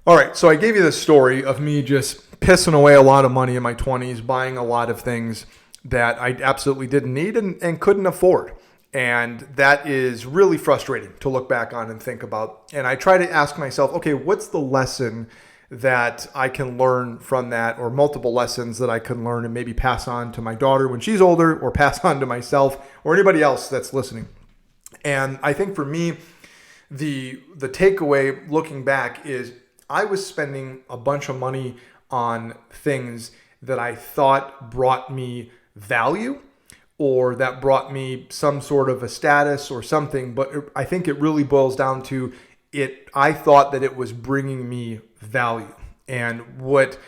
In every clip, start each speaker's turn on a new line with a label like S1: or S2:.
S1: All right, so I gave you this story of me just pissing away a lot of money in my 20s, buying a lot of things that I absolutely didn't need and couldn't afford. And that is really frustrating to look back on and think about. And I try to ask myself, okay, what's the lesson that I can learn from that, or multiple lessons that I can learn and maybe pass on to my daughter when she's older, or pass on to myself or anybody else that's listening. And I think for me, the takeaway looking back is I was spending a bunch of money on things that I thought brought me value, or that brought me some sort of a status or something. But I think it really boils down to it. I thought that it was bringing me value. And what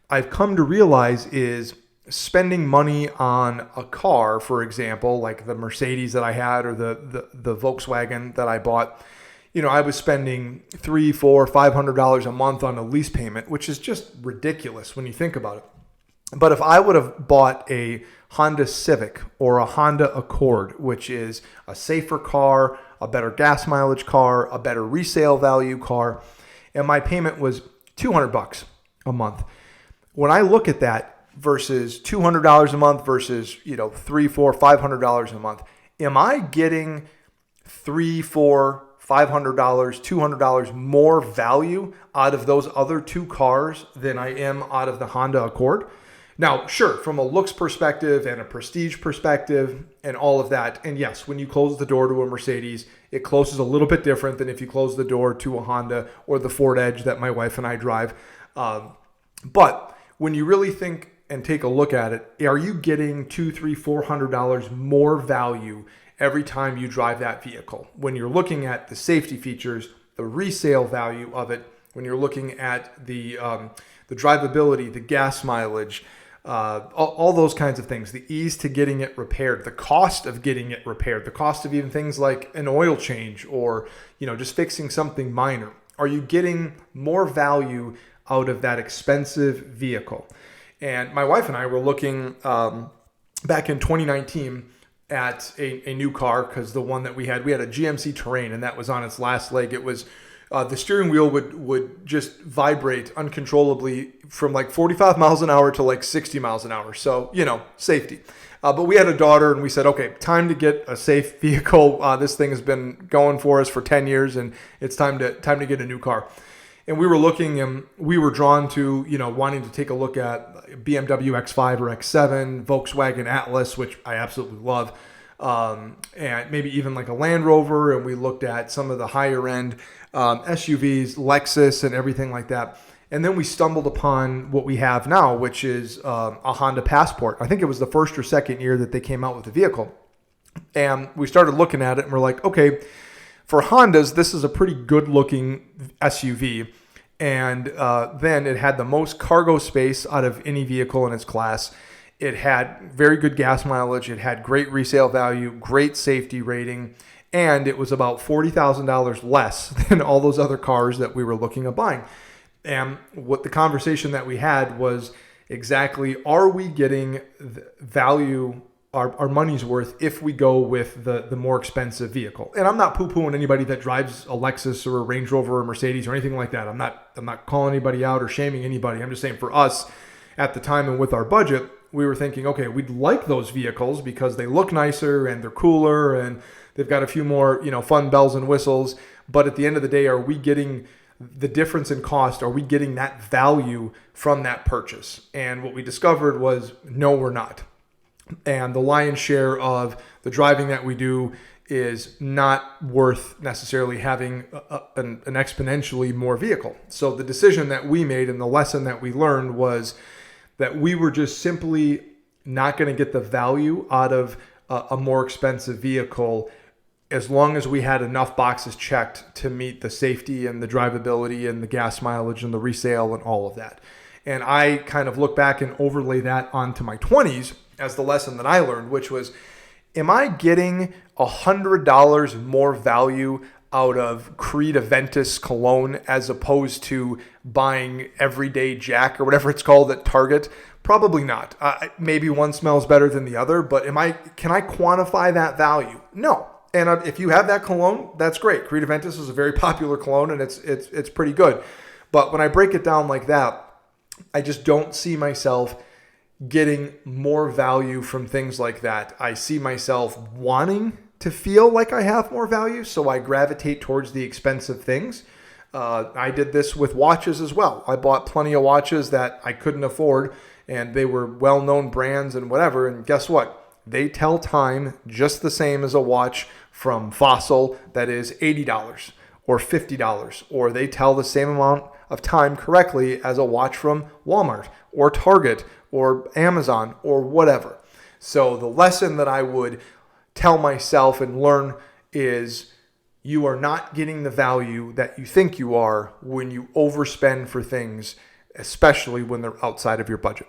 S1: I've come to realize is spending money on a car, for example, like the Mercedes that I had, or the Volkswagen that I bought. I was spending $300, $400, $500 a month on a lease payment, which is just ridiculous when you think about it. But if I would have bought a Honda Civic or a Honda Accord, which is a safer car, a better gas mileage car, a better resale value car, and my payment was $200 a month. When I look at that versus $200 a month versus, $300, $400, $500 a month, am I getting $300, $400, $500, $200 more value out of those other two cars than I am out of the Honda Accord? Now, sure, from a looks perspective and a prestige perspective and all of that, and yes, when you close the door to a Mercedes, it closes a little bit different than if you close the door to a Honda or the Ford Edge that my wife and I drive. But when you really think and take a look at it, are you getting $200, $300, $400 more value every time you drive that vehicle? When you're looking at the safety features, the resale value of it, when you're looking at the drivability, the gas mileage, all those kinds of things, the ease to getting it repaired, the cost of getting it repaired, the cost of even things like an oil change or, just fixing something minor. Are you getting more value out of that expensive vehicle? And my wife and I were looking back in 2019 at a new car, because the one that we had a GMC Terrain, and that was on its last leg. It was the steering wheel would just vibrate uncontrollably from like 45 miles an hour to like 60 miles an hour. So, safety. But we had a daughter, and we said, okay, time to get a safe vehicle. This thing has been going for us for 10 years, and it's time to get a new car. And we were looking, and we were drawn to, wanting to take a look at BMW X5 or X7, Volkswagen Atlas, which I absolutely love, and maybe even like a Land Rover. And we looked at some of the higher end SUVs, Lexus, and everything like that. And then we stumbled upon what we have now, which is a Honda Passport. I think it was the first or second year that they came out with the vehicle. And we started looking at it, and we're like, okay, for Hondas, this is a pretty good-looking SUV, and then it had the most cargo space out of any vehicle in its class. It had very good gas mileage. It had great resale value, great safety rating, and it was about $40,000 less than all those other cars that we were looking at buying. And what the conversation that we had was exactly, are we getting value, our money's worth, if we go with the more expensive vehicle? And I'm not poo-pooing anybody that drives a Lexus or a Range Rover or a Mercedes or anything like that. I'm not calling anybody out or shaming anybody. I'm just saying, for us at the time and with our budget, we were thinking, okay, we'd like those vehicles because they look nicer and they're cooler and they've got a few more, fun bells and whistles. But at the end of the day, are we getting the difference in cost? Are we getting that value from that purchase? And what we discovered was, no, we're not. And the lion's share of the driving that we do is not worth necessarily having an exponentially more vehicle. So the decision that we made and the lesson that we learned was that we were just simply not going to get the value out of a more expensive vehicle as long as we had enough boxes checked to meet the safety and the drivability and the gas mileage and the resale and all of that. And I kind of look back and overlay that onto my 20s as the lesson that I learned, which was, am I getting $100 more value out of Creed Aventus cologne as opposed to buying Everyday Jack or whatever it's called at Target? Probably not. Maybe one smells better than the other, but can I quantify that value? No. And if you have that cologne, that's great. Creed Aventus is a very popular cologne, and it's pretty good. But when I break it down like that, I just don't see myself getting more value from things like that. I see myself wanting to feel like I have more value, so I gravitate towards the expensive things. I did this with watches as well. I bought plenty of watches that I couldn't afford, and they were well-known brands and whatever, and guess what? They tell time just the same as a watch from Fossil that is $80 or $50, or they tell the same amount of time correctly as a watch from Walmart or Target or Amazon or whatever. So the lesson that I would tell myself and learn is you are not getting the value that you think you are when you overspend for things, especially when they're outside of your budget.